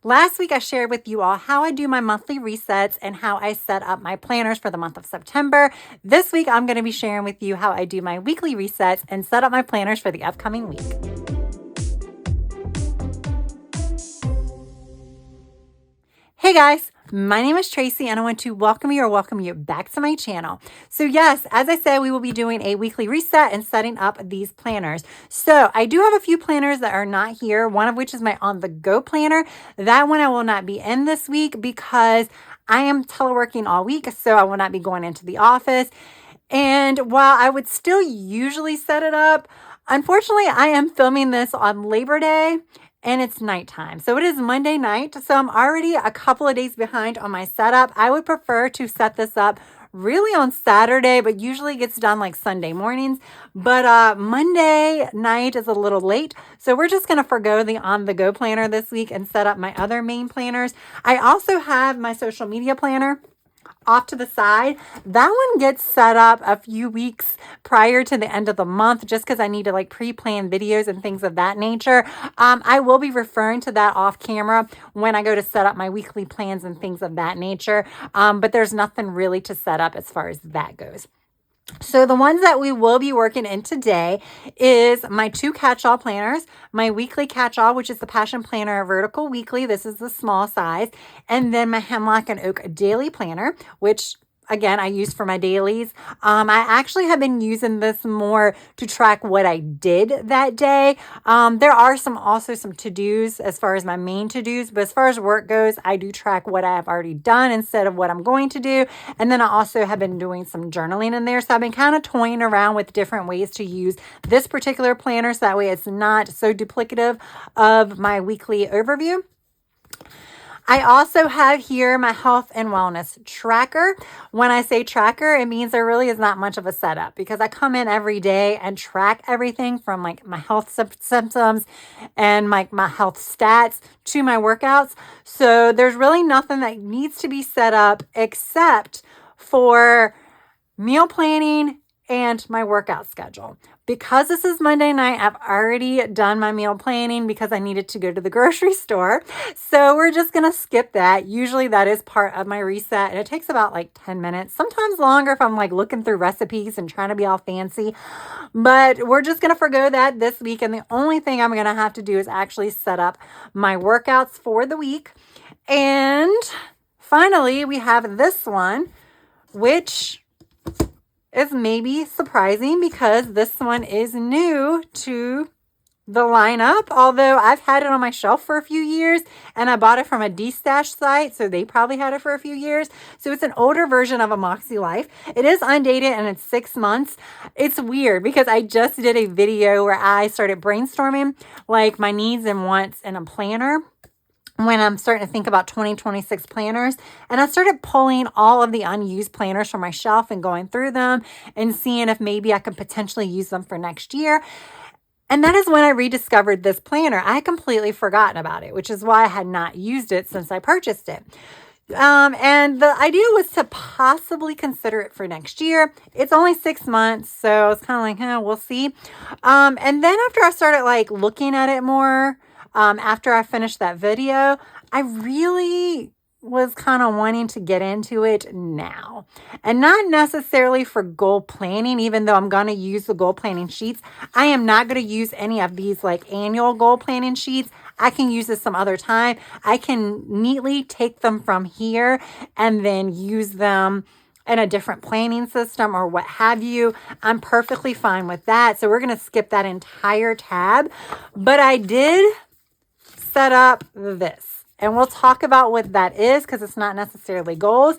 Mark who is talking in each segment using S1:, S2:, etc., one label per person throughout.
S1: Last week, I shared with you all how I do my monthly resets and how I set up my planners for the month of September. This week, I'm going to be sharing with you how I do my weekly resets and set up my planners for the upcoming week. Hey guys, my name is Tracy and I want to welcome you back to my channel. So yes, as I said, we will be doing a weekly reset and setting up these planners. So I do have a few planners that are not here, one of which is my on-the-go planner. That one I will not be in this week because I am teleworking all week, so I will not be going into the office. And while I would still usually set it up, unfortunately, I am filming this on Labor Day and it's nighttime. So it is Monday night. So I'm already a couple of days behind on my setup. I would prefer to set this up really on Saturday, but usually gets done like Sunday mornings. But Monday night is a little late. So we're just going to forgo the on-the-go planner this week and set up my other main planners. I also have my social media planner off to the side. That one gets set up a few weeks prior to the end of the month just because I need to like pre-plan videos and things of that nature. I will be referring to that off camera when I go to set up my weekly plans and things of that nature. But there's nothing really to set up as far as that goes. So the ones that we will be working in today is my two catch-all planners, my weekly catch-all, which is the Passion Planner Vertical Weekly. This is the small size. And then my Hemlock and Oak Daily Planner, which again, I use for my dailies. I actually have been using this more to track what I did that day. There are also some to-dos as far as my main to-dos, but as far as work goes, I do track what I have already done instead of what I'm going to do. And then I also have been doing some journaling in there. So I've been kind of toying around with different ways to use this particular planner so that way it's not so duplicative of my weekly overview. I also have here my health and wellness tracker. When I say tracker, it means there really is not much of a setup because I come in every day and track everything from like my health symptoms and my health stats to my workouts. So there's really nothing that needs to be set up except for meal planning and my workout schedule. Because this is Monday night, I've already done my meal planning because I needed to go to the grocery store. So we're just going to skip that. Usually that is part of my reset and it takes about like 10 minutes, sometimes longer if I'm like looking through recipes and trying to be all fancy. But we're just going to forgo that this week. And the only thing I'm going to have to do is actually set up my workouts for the week. And finally, we have this one, which is maybe surprising because this one is new to the lineup, although I've had it on my shelf for a few years and I bought it from a D-stash site, so they probably had it for a few years. So it's an older version of a Makse Life. It is undated and it's 6 months. It's weird because I just did a video where I started brainstorming like my needs and wants in a planner when I'm starting to think about 2026 planners. And I started pulling all of the unused planners from my shelf and going through them and seeing if maybe I could potentially use them for next year. And that is when I rediscovered this planner. I had completely forgotten about it, which is why I had not used it since I purchased it. And the idea was to possibly consider it for next year. It's only 6 months, so I was kind of like, we'll see. And then after I started like looking at it more, after I finished that video, I really was kind of wanting to get into it now, and not necessarily for goal planning, even though I'm going to use the goal planning sheets. I am not going to use any of these like annual goal planning sheets. I can use this some other time. I can neatly take them from here and then use them in a different planning system or what have you. I'm perfectly fine with that. So we're going to skip that entire tab, but I did set up this, and we'll talk about what that is because it's not necessarily goals,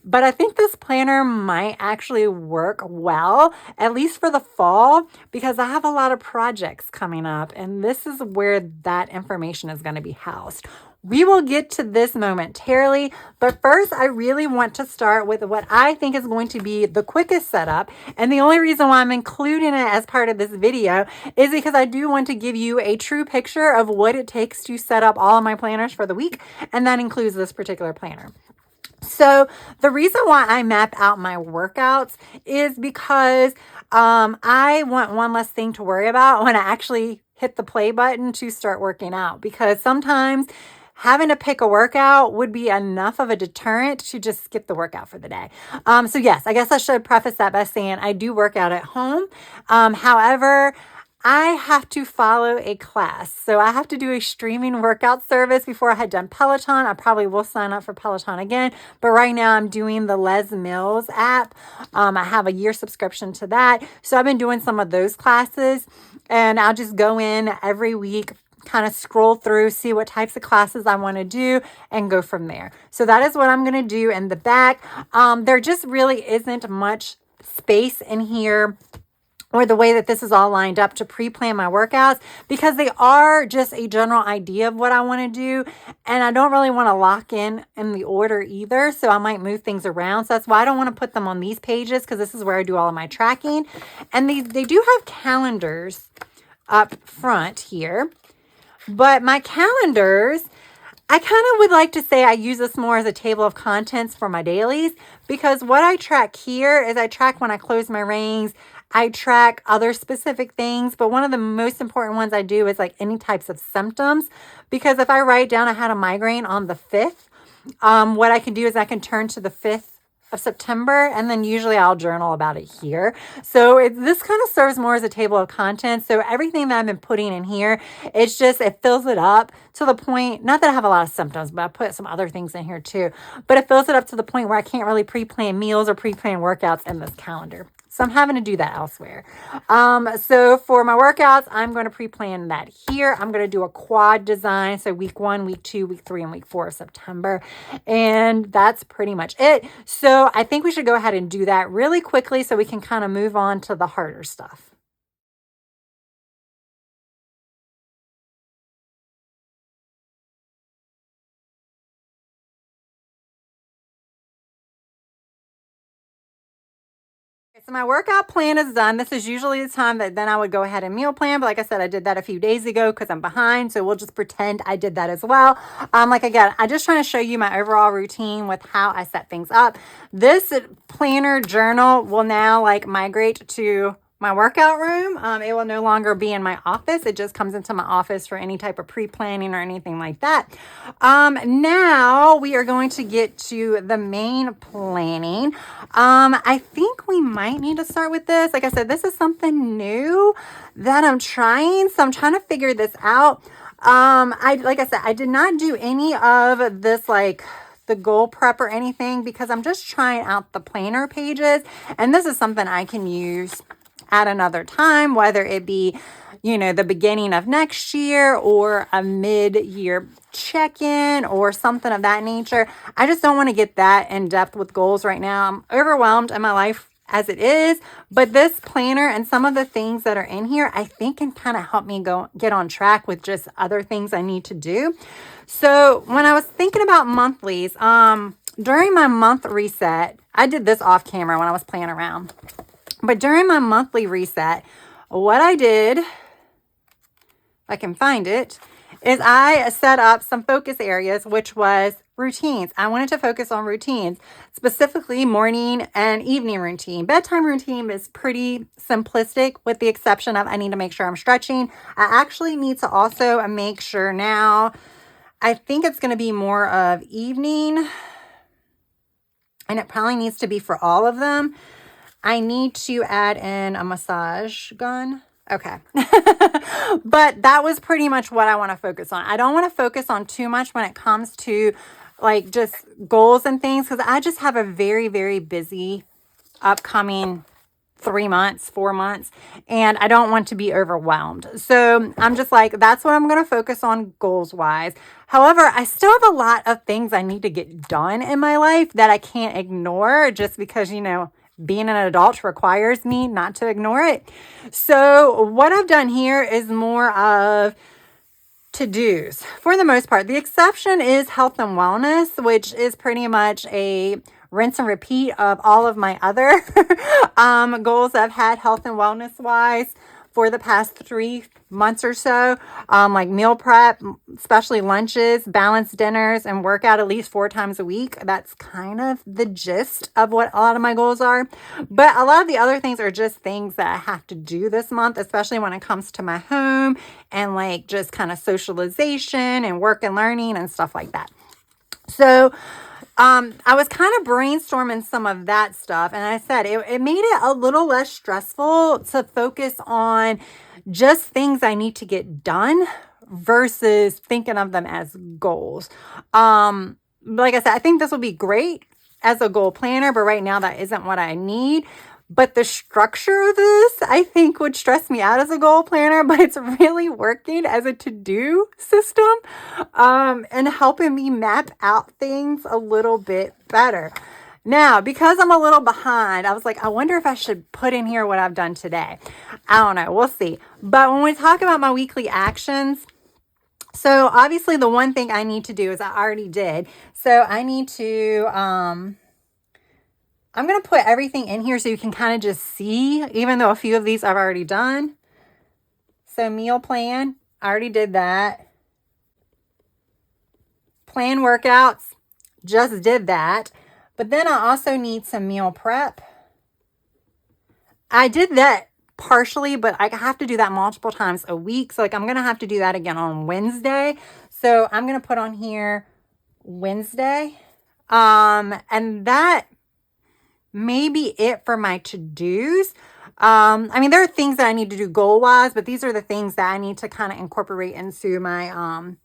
S1: but I think this planner might actually work well, at least for the fall, because I have a lot of projects coming up and this is where that information is going to be housed. We will get to this momentarily, but first I really want to start with what I think is going to be the quickest setup. And the only reason why I'm including it as part of this video is because I do want to give you a true picture of what it takes to set up all of my planners for the week. And that includes this particular planner. So the reason why I map out my workouts is because I want one less thing to worry about when I actually hit the play button to start working out, because sometimes having to pick a workout would be enough of a deterrent to just skip the workout for the day. So yes, I guess I should preface that by saying I do work out at home. However, I have to follow a class. So I have to do a streaming workout service. Before I had done Peloton. I probably will sign up for Peloton again. But right now I'm doing the Les Mills app. I have a year subscription to that. So I've been doing some of those classes. And I'll just go in every week, kind of scroll through, see what types of classes I want to do, and go from there. So that is what I'm going to do in the back. There just really isn't much space in here, or the way that this is all lined up, to pre-plan my workouts, because they are just a general idea of what I want to do. And I don't really want to lock in the order either. So I might move things around. So that's why I don't want to put them on these pages, because this is where I do all of my tracking. And they do have calendars up front here. But my calendars, I kind of would like to say I use this more as a table of contents for my dailies, because what I track here is I track when I close my rings. I track other specific things, but one of the most important ones I do is like any types of symptoms, because if I write down I had a migraine on the 5th, what I can do is I can turn to the 5th of September, and then usually I'll journal about it here. So this kind of serves more as a table of contents. So everything that I've been putting in here, it fills it up to the point, not that I have a lot of symptoms, but I put some other things in here too, but it fills it up to the point where I can't really pre-plan meals or pre-plan workouts in this calendar. So I'm having to do that elsewhere. So for my workouts, I'm going to pre-plan that here. I'm going to do a quad design. So week 1, week 2, week 3, and week 4 of September. And that's pretty much it. So I think we should go ahead and do that really quickly so we can kind of move on to the harder stuff. So my workout plan is done. This is usually the time that then I would go ahead and meal plan. But like I said, I did that a few days ago because I'm behind. So we'll just pretend I did that as well. Like again, I'm just trying to show you my overall routine with how I set things up. This planner journal will now like migrate to my workout room. It will no longer be in my office. It just comes into my office for any type of pre-planning or anything like that. Now we are going to get to the main planning. I think we might need to start with this. Like I said, this is something new that I'm trying. So I'm trying to figure this out. Like I said, I did not do any of this, like the goal prep or anything, because I'm just trying out the planner pages. And this is something I can use at another time, whether it be, the beginning of next year or a mid-year check-in or something of that nature. I just don't want to get that in depth with goals right now. I'm overwhelmed in my life as it is, but this planner and some of the things that are in here, I think can kind of help me get on track with just other things I need to do. So when I was thinking about monthlies, during my month reset, I did this off camera when I was playing around. But during my monthly reset, what I did, if I can find it, is I set up some focus areas, which was routines. I wanted to focus on routines, specifically morning and evening routine. Bedtime routine is pretty simplistic, with the exception of I need to make sure I'm stretching. I actually need to also make sure now, I think it's going to be more of evening, and it probably needs to be for all of them. I need to add in a massage gun. Okay. But that was pretty much what I want to focus on. I don't want to focus on too much when it comes to like just goals and things, because I just have a very, very busy upcoming 3 months, 4 months, and I don't want to be overwhelmed. So I'm just like, that's what I'm going to focus on goals wise. However, I still have a lot of things I need to get done in my life that I can't ignore, just because, being an adult requires me not to ignore it. So what I've done here is more of to-dos for the most part. The exception is health and wellness, which is pretty much a rinse and repeat of all of my other goals I've had health and wellness wise. for the past 3 months or so, like meal prep, especially lunches, balanced dinners, and workout at least 4 times a week. That's kind of the gist of what a lot of my goals are. But a lot of the other things are just things that I have to do this month, especially when it comes to my home and like just kind of socialization and work and learning and stuff like that. So I was kind of brainstorming some of that stuff, and I said it made it a little less stressful to focus on just things I need to get done versus thinking of them as goals. Like I said, I think this will be great as a goal planner, but right now that isn't what I need. But the structure of this, I think, would stress me out as a goal planner, but it's really working as a to-do system, and helping me map out things a little bit better. Now, because I'm a little behind, I was like, I wonder if I should put in here what I've done today. I don't know. We'll see. But when we talk about my weekly actions, so obviously the one thing I need to do is I already did. So I need to, I'm going to put everything in here so you can kind of just see, even though a few of these I've already done. So meal plan, I already did that. Plan workouts, just did that. But then I also need some meal prep. I did that partially, but I have to do that multiple times a week. So like I'm going to have to do that again on Wednesday. So I'm going to put on here Wednesday. And that may be it for my to-dos. I mean, there are things that I need to do goal-wise, but these are the things that I need to kind of incorporate into my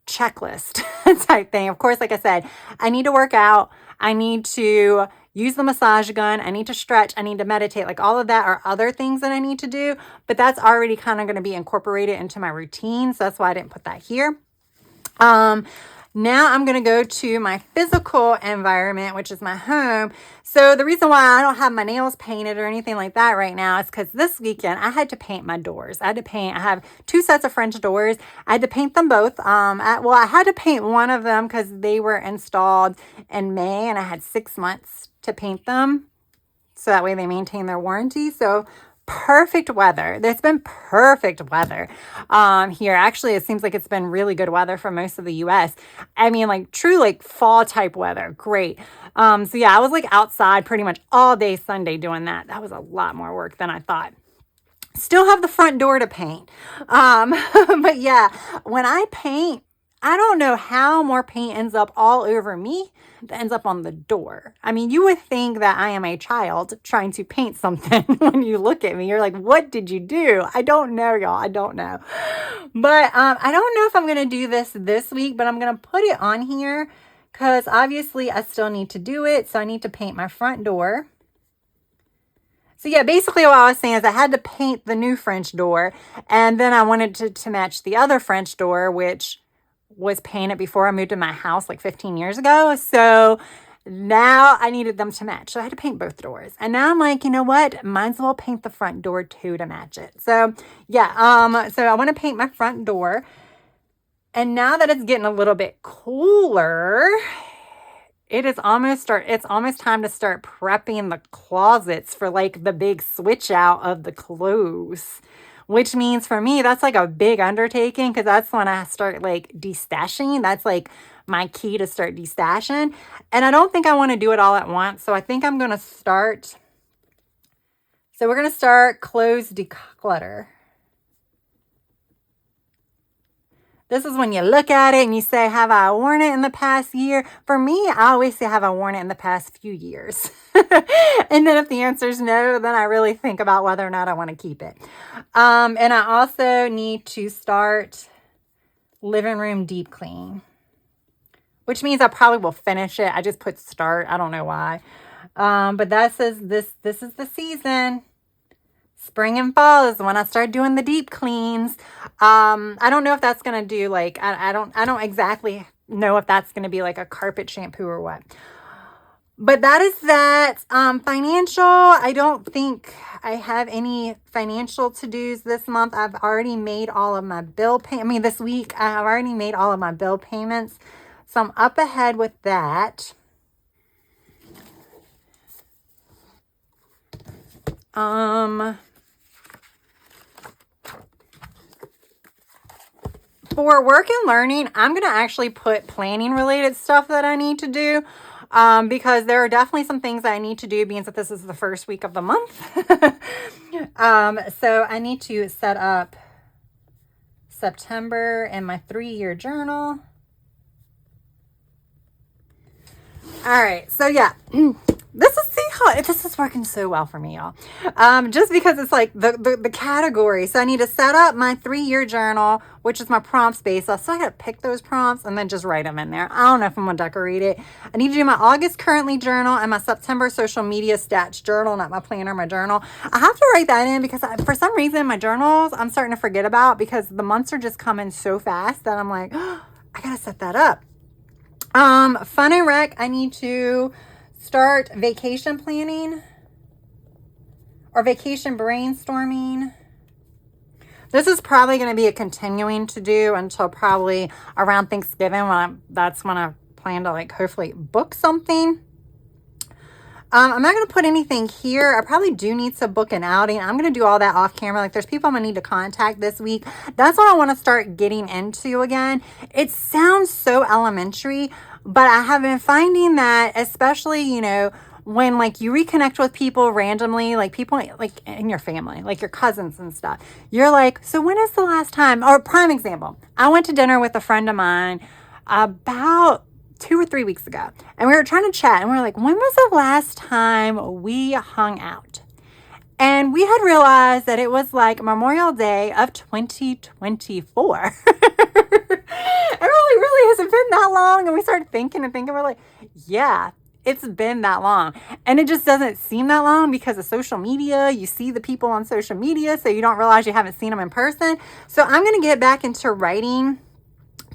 S1: checklist type thing. Of course, like I said, I need to work out. I need to use the massage gun. I need to stretch. I need to meditate. Like all of that are other things that I need to do, but that's already kind of going to be incorporated into my routine. So that's why I didn't put that here. Now I'm going to go to my physical environment, which is my home. So the reason why I don't have my nails painted or anything like that right now is because this weekend I had to paint my doors. I have 2 sets of French doors. I had to paint them both. I had to paint one of them because they were installed in May and I had 6 months to paint them. So that way they maintain their warranty. So perfect weather. There's been perfect weather here. Actually, it seems like it's been really good weather for most of the US. I mean, like true like fall type weather. Great. So yeah, I was like outside pretty much all day Sunday doing that. That was a lot more work than I thought. Still have the front door to paint. But yeah, when I paint, I don't know how more paint ends up all over me that ends up on the door. I mean, you would think that I am a child trying to paint something when you look at me. You're like, what did you do? I don't know, y'all. I don't know. But I don't know if I'm going to do this week, but I'm going to put it on here because obviously I still need to do it. So I need to paint my front door. So yeah, basically what I was saying is I had to paint the new French door, and then I wanted to match the other French door, which was painted before I moved to my house like 15 years ago. So now I needed them to match. So I had to paint both doors. And now I'm like, you know what? Might as well paint the front door too to match it. So yeah, so I want to paint my front door. And now that it's getting a little bit cooler, it's almost time to start prepping the closets for like the big switch out of the clothes. Which means for me, that's like a big undertaking because that's when I start like destashing. That's like my key to start destashing. And I don't think I want to do it all at once. So I think I'm going to start. So we're going to start clothes declutter. This is when you look at it and you say, have I worn it in the past year? For me, I always say, have I worn it in the past few years? And then if the answer is no, then I really think about whether or not I want to keep it. And I also need to start living room deep clean, which means I probably will finish it. I just put start. I don't know why. But that says this is the season. Spring and fall is when I start doing the deep cleans. I don't know if that's going to do like, I don't exactly know if that's going to be like a carpet shampoo or what. But that is that. Financial, I don't think I have any financial to-dos this month. I've already made all of my this week, I've already made all of my bill payments. So I'm up ahead with that. For work and learning, I'm going to actually put planning related stuff that I need to do. Because there are definitely some things that I need to do, being that this is the first week of the month. So I need to set up September and my 3-year journal. All right, so yeah, this is working so well for me, y'all. Just because it's like the category. So I need to set up my 3-year journal, which is my prompt space. So I still got to pick those prompts and then just write them in there. I don't know if I'm gonna decorate it. I need to do my August currently journal and my September social media stats journal, not my planner, my journal. I have to write that in because for some reason my journals I'm starting to forget about because the months are just coming so fast that I'm like, oh, I gotta set that up. Fun and rec, I need to start vacation planning or vacation brainstorming. This is probably going to be a continuing to do until probably around Thanksgiving that's when I plan to like hopefully book something. I'm not going to put anything here. I probably do need to book an outing. I'm going to do all that off camera. Like there's people I'm going to need to contact this week. That's what I want to start getting into again. It sounds so elementary, but I have been finding that especially, you know, when like you reconnect with people randomly, like people like in your family, like your cousins and stuff, you're like, so when is the last time? Or prime example, I went to dinner with a friend of mine about 2 or 3 weeks ago, and we were trying to chat and we were like, when was the last time we hung out? And we had realized that it was like Memorial Day of 2024. It really hasn't been that long. And we started thinking, we're like, yeah, it's been that long. And it just doesn't seem that long because of social media. You see the people on social media, so you don't realize you haven't seen them in person. So I'm going to get back into writing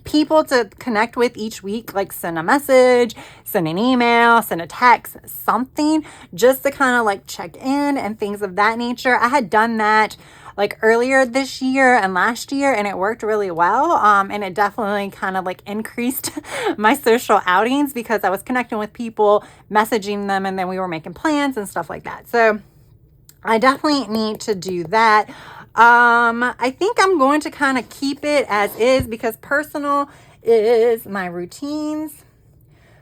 S1: people to connect with each week, like send a message, send an email, send a text, something just to kind of like check in and things of that nature. I had done that like earlier this year and last year, and it worked really well. And it definitely kind of like increased my social outings because I was connecting with people, messaging them, and then we were making plans and stuff like that. So I definitely need to do that. I think I'm going to kind of keep it as is because personal is my routines.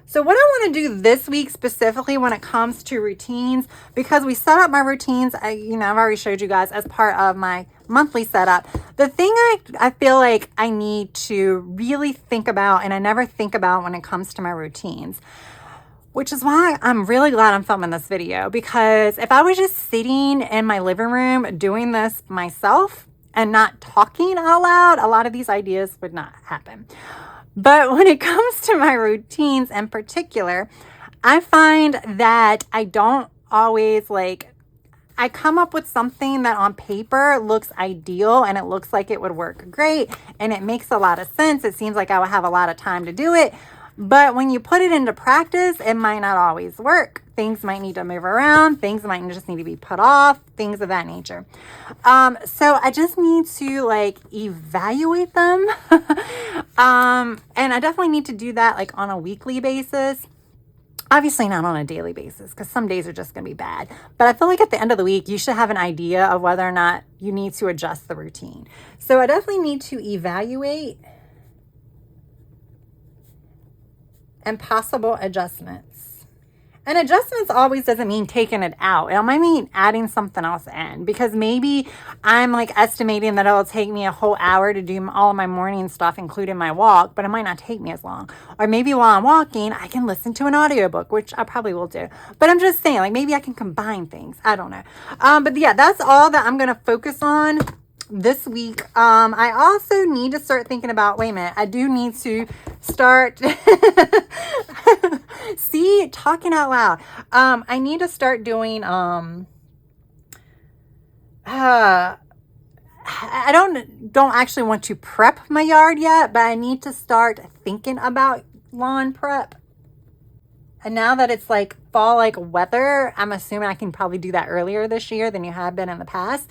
S1: So what I want to do this week specifically when it comes to routines, because we set up my routines, I've already showed you guys as part of my monthly setup. The thing I feel like I need to really think about, and I never think about when it comes to my routines, which is why I'm really glad I'm filming this video, because if I was just sitting in my living room doing this myself and not talking out loud, a lot of these ideas would not happen. But when it comes to my routines in particular, I find that I don't always I come up with something that on paper looks ideal and it looks like it would work great and it makes a lot of sense. It seems like I would have a lot of time to do it. But when you put it into practice, it might not always work. Things might need to move around. Things might just need to be put off, things of that nature. So I just need to evaluate them. And I definitely need to do that on a weekly basis. Obviously not on a daily basis because some days are just going to be bad. But I feel like at the end of the week, you should have an idea of whether or not you need to adjust the routine. So I definitely need to evaluate and possible adjustments. And adjustments always doesn't mean taking it out. It might mean adding something else in, because maybe I'm estimating that it'll take me a whole hour to do all of my morning stuff, including my walk, but it might not take me as long. Or maybe while I'm walking, I can listen to an audiobook, which I probably will do. But I'm just saying, maybe I can combine things. I don't know. But yeah, that's all that I'm going to focus on this week. I also need to start thinking about, wait a minute, I do need to start see, talking out loud. I need to start doing I don't actually want to prep my yard yet, but I need to start thinking about lawn prep. And now that it's fall weather, I'm assuming I can probably do that earlier this year than you have been in the past.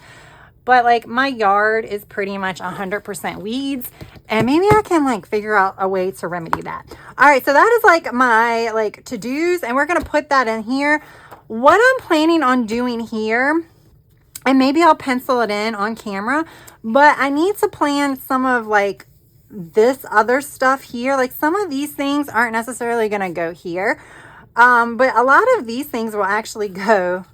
S1: But my yard is pretty much 100% weeds, and maybe I can figure out a way to remedy that. All right, so that is my to-dos, and we're going to put that in here. What I'm planning on doing here, and maybe I'll pencil it in on camera, but I need to plan some of this other stuff here. Like some of these things aren't necessarily going to go here. But a lot of these things will actually go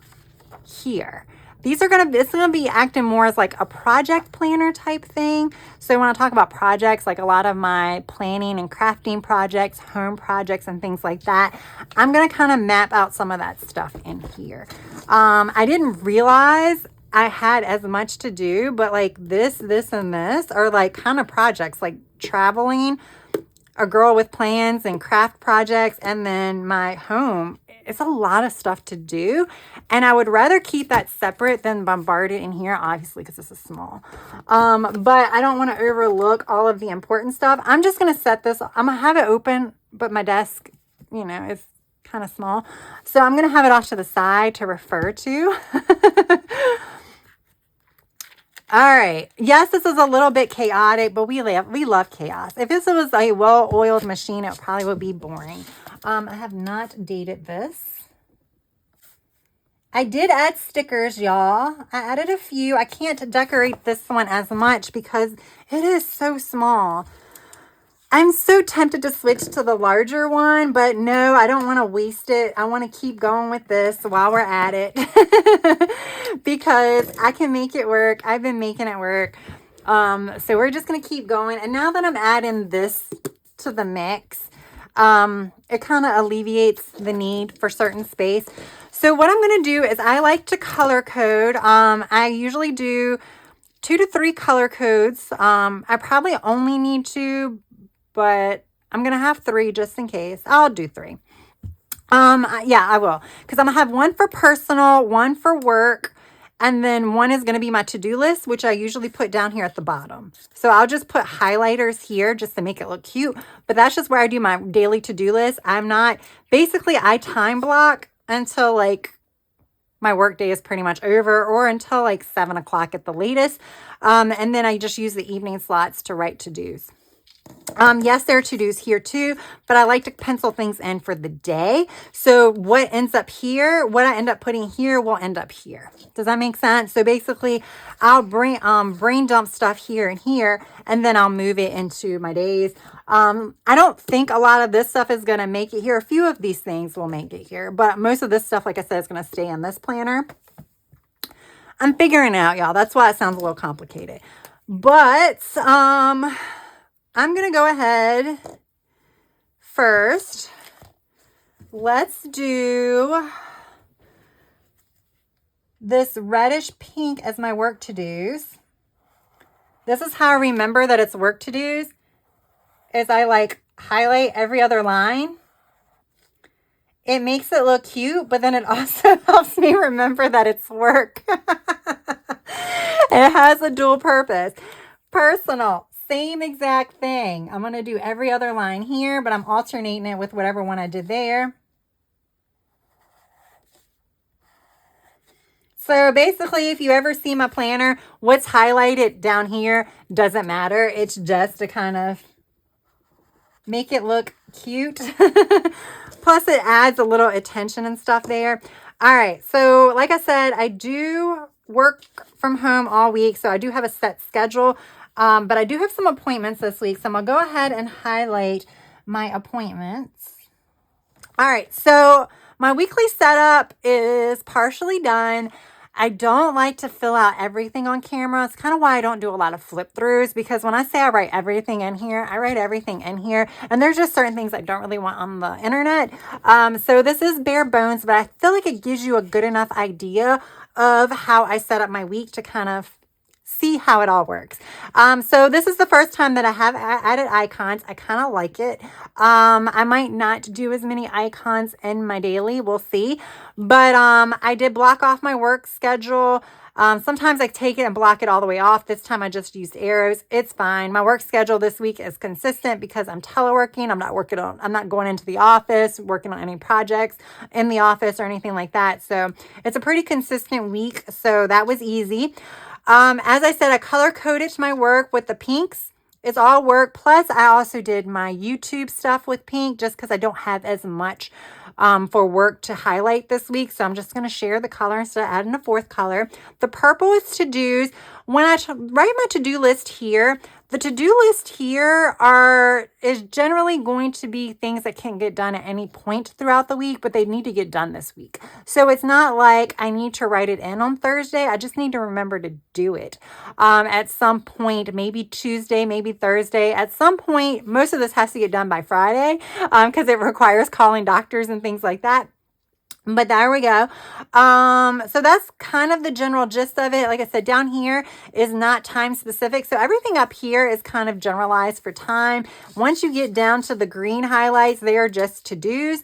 S1: here. These are going to, it's going to be acting more as like a project planner type thing. So when I talk about projects, like a lot of my planning and crafting projects, home projects and things like that, I'm going to kind of map out some of that stuff in here. I didn't realize I had as much to do, but like this, and this are like kind of projects, like traveling, a girl with plans and craft projects, and then my home. It's a lot of stuff to do, and I would rather keep that separate than bombard it in here, obviously, because this is small. But I don't want to overlook all of the important stuff. I'm just going to set this, I'm going to have it open, but my desk, you know, is kind of small. So I'm going to have it off to the side to refer to. All right. Yes, this is a little bit chaotic, but we love chaos. If this was a well-oiled machine, it probably would be boring. I have not dated this. I did add stickers, y'all. I added a few. I can't decorate this one as much because it is so small. I'm so tempted to switch to the larger one, but no, I don't want to waste it. I want to keep going with this while we're at it because I can make it work. I've been making it work. So we're just going to keep going. And now that I'm adding this to the mix, it kind of alleviates the need for certain space. So what I'm going to do is I like to color code. I usually do 2 to 3 color codes. I probably only need 2, but I'm going to have 3 just in case. I'll do 3. Yeah, I will. Because I'm going to have one for personal, one for work, and then one is going to be my to-do list, which I usually put down here at the bottom. So I'll just put highlighters here just to make it look cute. But that's just where I do my daily to-do list. Basically, I time block until like my work day is pretty much over, or until like 7 o'clock at the latest. And then I just use the evening slots to write to-dos. Yes, there are to-dos here too, but I like to pencil things in for the day. So what ends up here, what I end up putting here will end up here. Does that make sense? So basically I'll brain dump stuff here and here, and then I'll move it into my days. I don't think a lot of this stuff is going to make it here. A few of these things will make it here, but most of this stuff, like I said, is going to stay in this planner. I'm figuring it out, y'all. That's why it sounds a little complicated. But, I'm going to go ahead first. Let's do this reddish pink as my work to-dos. This is how I remember that it's work to-dos, is I like highlight every other line. It makes it look cute, but then it also helps me remember that it's work. It has a dual purpose. Personal. Same exact thing. I'm going to do every other line here, but I'm alternating it with whatever one I did there. So basically, if you ever see my planner, what's highlighted down here doesn't matter. It's just to kind of make it look cute. Plus, it adds a little attention and stuff there. All right. So like I said, I do work from home all week, so I do have a set schedule. But I do have some appointments this week, so I'm going to go ahead and highlight my appointments. All right, so my weekly setup is partially done. I don't like to fill out everything on camera. It's kind of why I don't do a lot of flip throughs, because when I say I write everything in here, I write everything in here. And there's just certain things I don't really want on the internet. So this is bare bones, but I feel like it gives you a good enough idea of how I set up my week to kind of see how it all works. So this is the first time that I have added icons. I kind of like it. I might not do as many icons in my daily. We'll see. But I did block off my work schedule. Sometimes I take it and block it all the way off. This time I just used arrows. It's fine. My work schedule this week is consistent because I'm teleworking. I'm not going into the office, working on any projects in the office or anything like that. So it's a pretty consistent week. So that was easy. As I said, I color coded my work with the pinks. It's all work. Plus, I also did my YouTube stuff with pink just because I don't have as much for work to highlight this week. So I'm just going to share the color instead of adding a 4th color. The purple is to-dos. when I write my to-do list here, the to-do list here is generally going to be things that can get done at any point throughout the week, but they need to get done this week. So it's not like I need to write it in on Thursday. I just need to remember to do it at some point, maybe Tuesday, maybe Thursday. At some point, most of this has to get done by Friday because it requires calling doctors and things like that. But there we go. So that's kind of the general gist of it. Like I said, down here is not time specific. So everything up here is kind of generalized for time. Once you get down to the green highlights, they are just to-dos.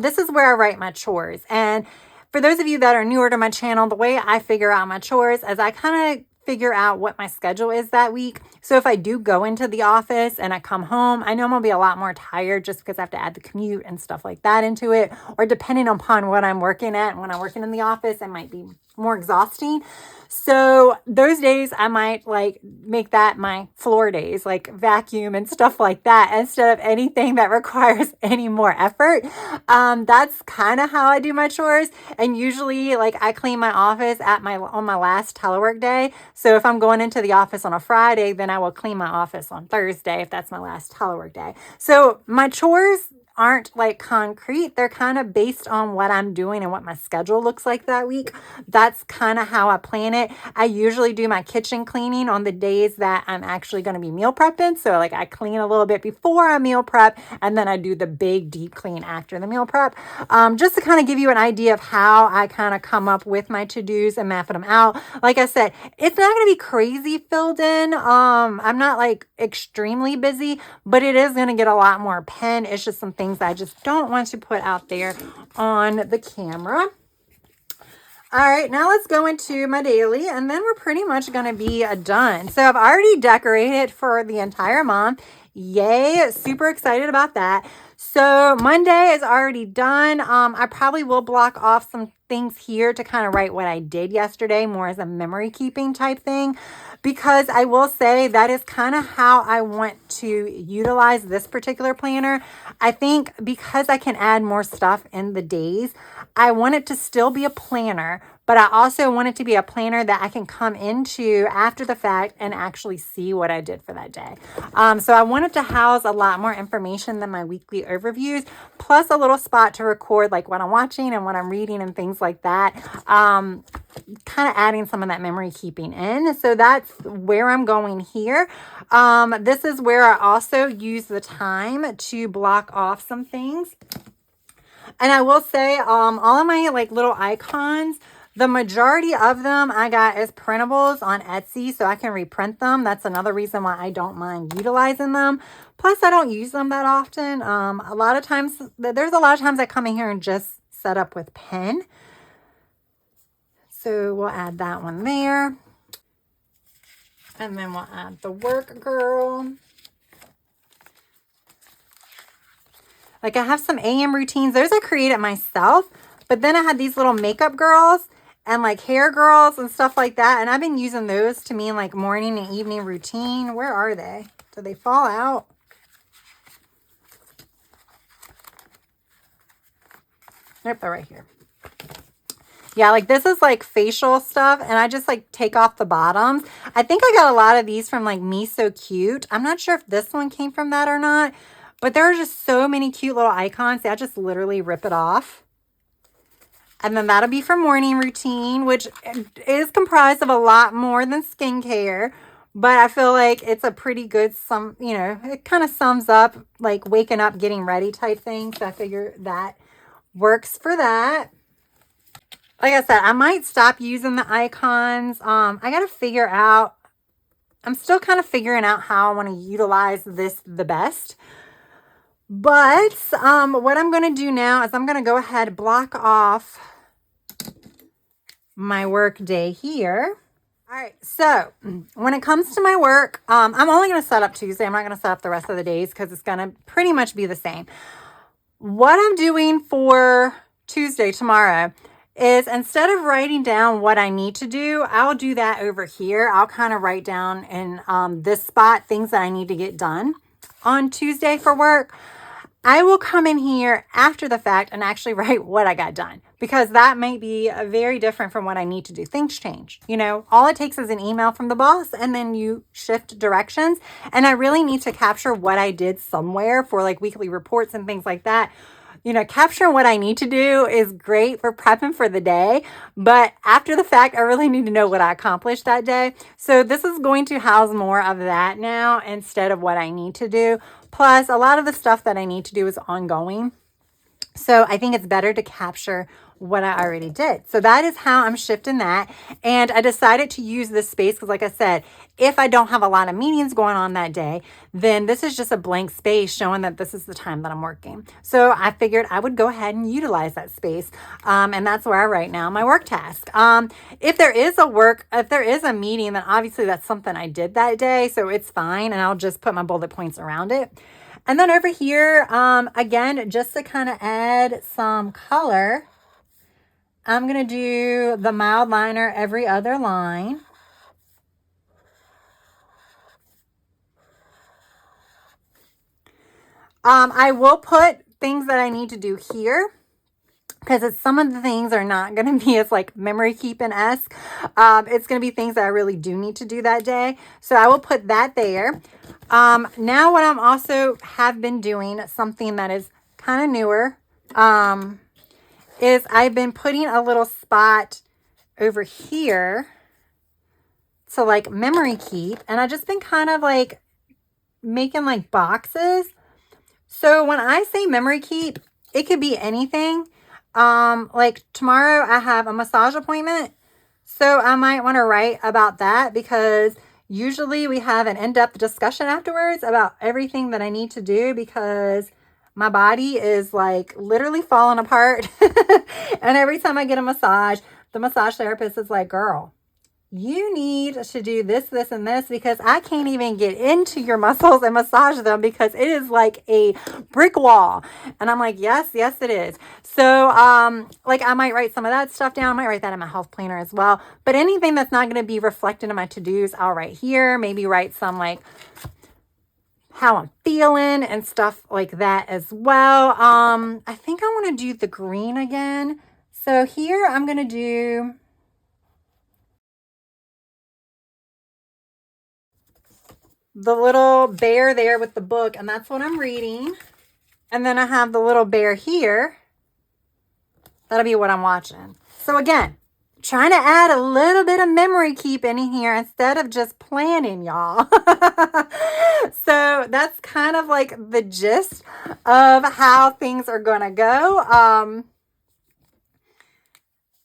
S1: This is where I write my chores. And for those of you that are newer to my channel, the way I figure out my chores is I kind of figure out what my schedule is that week. So if I do go into the office and I come home, I know I'm gonna be a lot more tired just because I have to add the commute and stuff like that into it, or depending upon what I'm working at. When I'm working in the office, it might be more exhausting. So those days I might like make that my floor days, like vacuum and stuff like that, instead of anything that requires any more effort. That's kind of how I do my chores. And usually like I clean my office on my last telework day. So if I'm going into the office on a Friday, then I will clean my office on Thursday if that's my last telework day. So my chores aren't like concrete. They're kind of based on what I'm doing and what my schedule looks like that week. That's kind of how I plan it. I usually do my kitchen cleaning on the days that I'm actually going to be meal prepping. So like I clean a little bit before I meal prep, and then I do the big deep clean after the meal prep. Just to kind of give you an idea of how I kind of come up with my to-dos and map them out. Like I said, it's not going to be crazy filled in. I'm not like extremely busy, but it is going to get a lot more pen. It's just some things I just don't want to put out there on the camera. All right, now let's go into my daily, and then we're pretty much going to be done. So I've already decorated for the entire month. Yay, super excited about that. So Monday is already done. I probably will block off some things here to kind of write what I did yesterday, more as a memory keeping type thing, because I will say that is kind of how I want to utilize this particular planner. I think because I can add more stuff in the days, I want it to still be a planner, but I also want it to be a planner that I can come into after the fact and actually see what I did for that day. So I wanted to house a lot more information than my weekly overviews, plus a little spot to record like what I'm watching and what I'm reading and things like that. Kind of adding some of that memory keeping in. So that's where I'm going here. This is where I also use the time to block off some things. And I will say, all of my like little icons, the majority of them I got as printables on Etsy, so I can reprint them. That's another reason why I don't mind utilizing them. Plus, I don't use them that often. A lot of times I come in here and just set up with pen. So we'll add that one there. And then we'll add the work girl. Like I have some AM routines. Those I created myself. But then I had these little makeup girls and like hair girls and stuff like that. And I've been using those to mean like morning and evening routine. Where are they? Do they fall out? Nope, they're right here. Yeah, like this is like facial stuff, and I just like take off the bottoms. I think I got a lot of these from like Me So Cute. I'm not sure if this one came from that or not, but there are just so many cute little icons. I just literally rip it off. And then that'll be for morning routine, which is comprised of a lot more than skincare. But I feel like it's a pretty good, it kind of sums up like waking up, getting ready type thing. So I figure that works for that. Like I said, I might stop using the icons. I got to figure out, I'm still kind of figuring out how I want to utilize this the best. But what I'm going to do now is I'm going to go ahead and block off my work day here. All right, so when it comes to my work, I'm only going to set up Tuesday. I'm not going to set up the rest of the days because it's going to pretty much be the same. What I'm doing for Tuesday, tomorrow, is instead of writing down what I need to do, I'll do that over here. I'll kind of write down in this spot things that I need to get done on Tuesday for work. I will come in here after the fact and actually write what I got done, because that might be very different from what I need to do. Things change, you know, all it takes is an email from the boss and then you shift directions. And I really need to capture what I did somewhere for like weekly reports and things like that. You know, capturing what I need to do is great for prepping for the day, but after the fact, I really need to know what I accomplished that day. So this is going to house more of that now instead of what I need to do. Plus, a lot of the stuff that I need to do is ongoing. So I think it's better to capture what I already did. So that is how I'm shifting that. And I decided to use this space because, like I said, if I don't have a lot of meetings going on that day, then this is just a blank space showing that this is the time that I'm working. So I figured I would go ahead and utilize that space. And that's where I write now my work task. If there is a meeting, then obviously that's something I did that day. So it's fine. And I'll just put my bullet points around it. And then over here, again, just to kind of add some color, I'm going to do the mild liner every other line. I will put things that I need to do here, because some of the things are not going to be as like memory keeping-esque. It's going to be things that I really do need to do that day. So I will put that there. Now what I'm also have been doing, something that is kind of newer, is I've been putting a little spot over here to like memory keep. And I've just been kind of like making like boxes. So when I say memory keep, it could be anything. Like tomorrow I have a massage appointment. So I might want to write about that, because usually we have an in-depth discussion afterwards about everything that I need to do, because my body is like literally falling apart. And every time I get a massage, the massage therapist is like, girl, you need to do this, this, and this, because I can't even get into your muscles and massage them because it is like a brick wall. And I'm like, yes, it is. So, like I might write some of that stuff down. I might write that in my health planner as well. But anything that's not going to be reflected in my to-dos, I'll write here. Maybe write some like how I'm feeling and stuff like that as well. I think I want to do the green again. So here I'm going to do the little bear there with the book, and that's what I'm reading. And then I have the little bear here. That'll be what I'm watching. So again, trying to add a little bit of memory keep in here instead of just planning, y'all. So that's kind of like the gist of how things are going to go.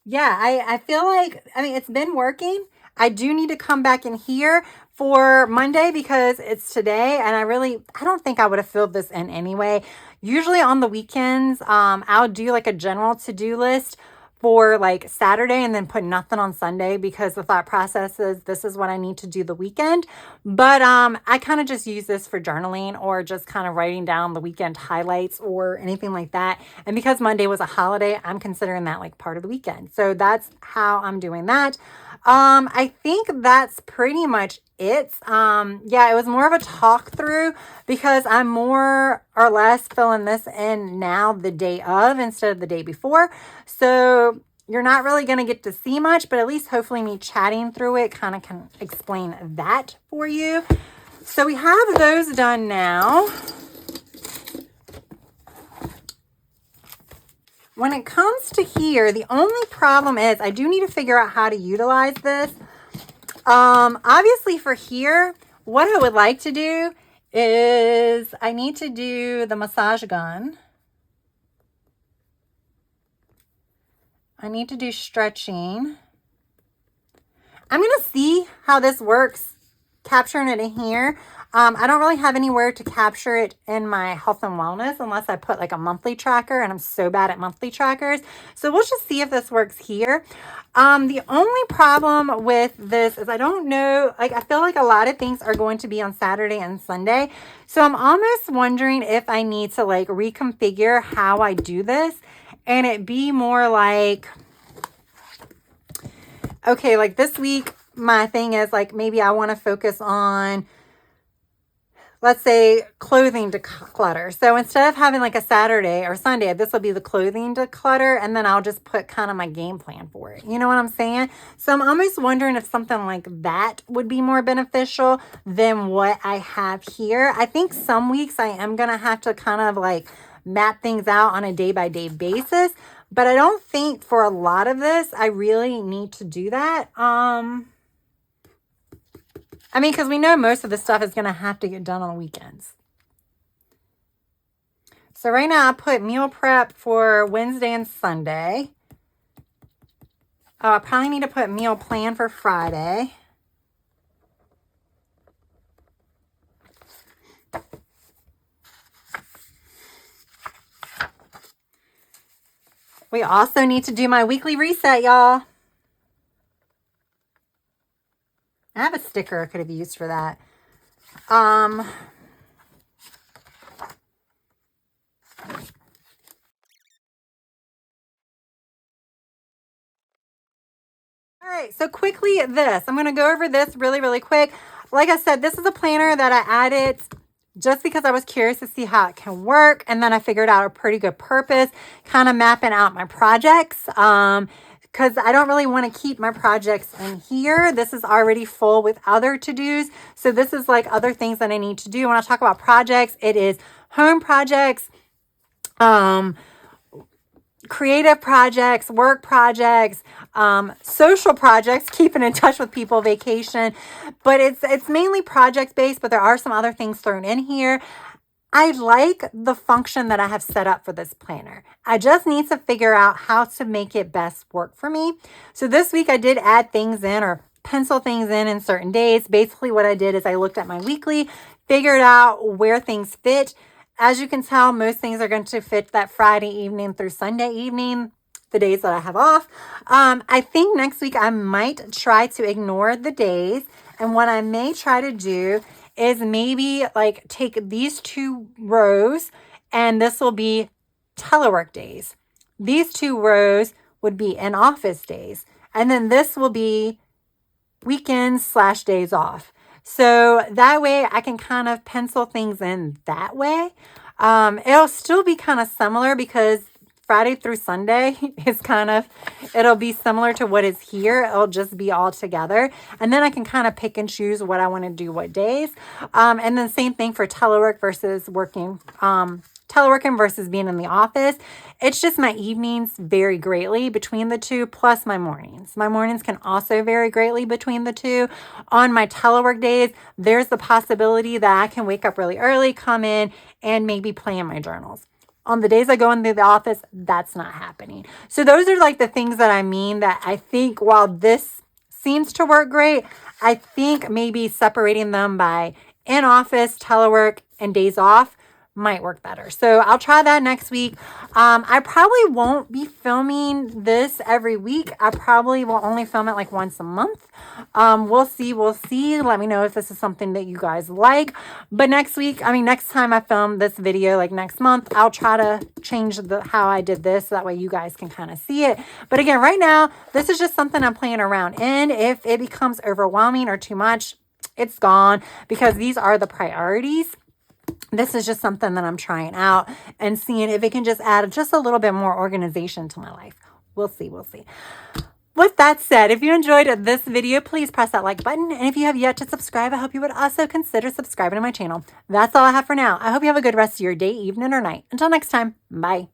S1: Yeah, I feel like, I mean, it's been working. I do need to come back in here for Monday because it's today, and I don't think I would have filled this in anyway. Usually on the weekends, I'll do like a general to-do list for like Saturday and then put nothing on Sunday, because the thought process is this is what I need to do the weekend. But I kind of just use this for journaling or just kind of writing down the weekend highlights or anything like that. And because Monday was a holiday, I'm considering that like part of the weekend. So that's how I'm doing that. I think that's pretty much it. Yeah, it was more of a talk through because I'm more or less filling this in now the day of instead of the day before. So you're not really going to get to see much, but at least hopefully me chatting through it kind of can explain that for you. So we have those done now. When it comes to here, the only problem is I do need to figure out how to utilize this. Obviously for here, what I would like to do is I need to do the massage gun. I need to do stretching. I'm going to see how this works, capturing it in here. I don't really have anywhere to capture it in my health and wellness unless I put like a monthly tracker, and I'm so bad at monthly trackers. So we'll just see if this works here. The only problem with this is I don't know, like I feel like a lot of things are going to be on Saturday and Sunday. So I'm almost wondering if I need to like reconfigure how I do this and it be more like, okay, like this week, my thing is like maybe I want to focus on let's say clothing declutter. So instead of having like a Saturday or Sunday, this will be the clothing declutter, and then I'll just put kind of my game plan for it. You know what I'm saying? So I'm almost wondering if something like that would be more beneficial than what I have here. I think some weeks I am going to have to kind of like map things out on a day-by-day basis, but I don't think for a lot of this I really need to do that. I mean, because we know most of the stuff is going to have to get done on the weekends. So right now I put meal prep for Wednesday and Sunday. Oh, I probably need to put meal plan for Friday. We also need to do my weekly reset, y'all. I have a sticker I could have used for that. All right, so quickly this. I'm going to go over this really, really quick. Like I said, this is a planner that I added just because I was curious to see how it can work. And then I figured out a pretty good purpose, kind of mapping out my projects. Because I don't really want to keep my projects in here. This is already full with other to-dos. So this is like other things that I need to do. When I talk about projects, it is home projects, creative projects, work projects, social projects, keeping in touch with people, vacation. But it's mainly project based, but there are some other things thrown in here. I like the function that I have set up for this planner. I just need to figure out how to make it best work for me. So this week I did add things in or pencil things in certain days. Basically what I did is I looked at my weekly, figured out where things fit. As you can tell, most things are going to fit that Friday evening through Sunday evening, the days that I have off. I think next week I might try to ignore the days. And what I may try to do is maybe like take these 2 rows and this will be telework days. These 2 rows would be in office days. And then this will be weekends / days off. So that way I can kind of pencil things in that way. It'll still be kind of similar because Friday through Sunday is it'll be similar to what is here. It'll just be all together. And then I can kind of pick and choose what I want to do what days. And then same thing for telework versus working, teleworking versus being in the office. It's just my evenings vary greatly between the 2, plus my mornings. My mornings can also vary greatly between the 2. On my telework days, there's the possibility that I can wake up really early, come in, and maybe play in my journals. On the days I go into the office, that's not happening. So those are like the things that I mean that I think while this seems to work great, I think maybe separating them by in office, telework, and days off might work better. So I'll try that next week. I probably won't be filming this every week. I probably will only film it like once a month. We'll see. Let me know if this is something that you guys like. But next time I film this video, like next month, I'll try to change how I did this. So that way you guys can kind of see it. But again, right now, this is just something I'm playing around in. If it becomes overwhelming or too much, it's gone because these are the priorities. This is just something that I'm trying out and seeing if it can just add just a little bit more organization to my life. We'll see. With that said, if you enjoyed this video, please press that like button. And if you have yet to subscribe, I hope you would also consider subscribing to my channel. That's all I have for now. I hope you have a good rest of your day, evening, or night. Until next time, bye.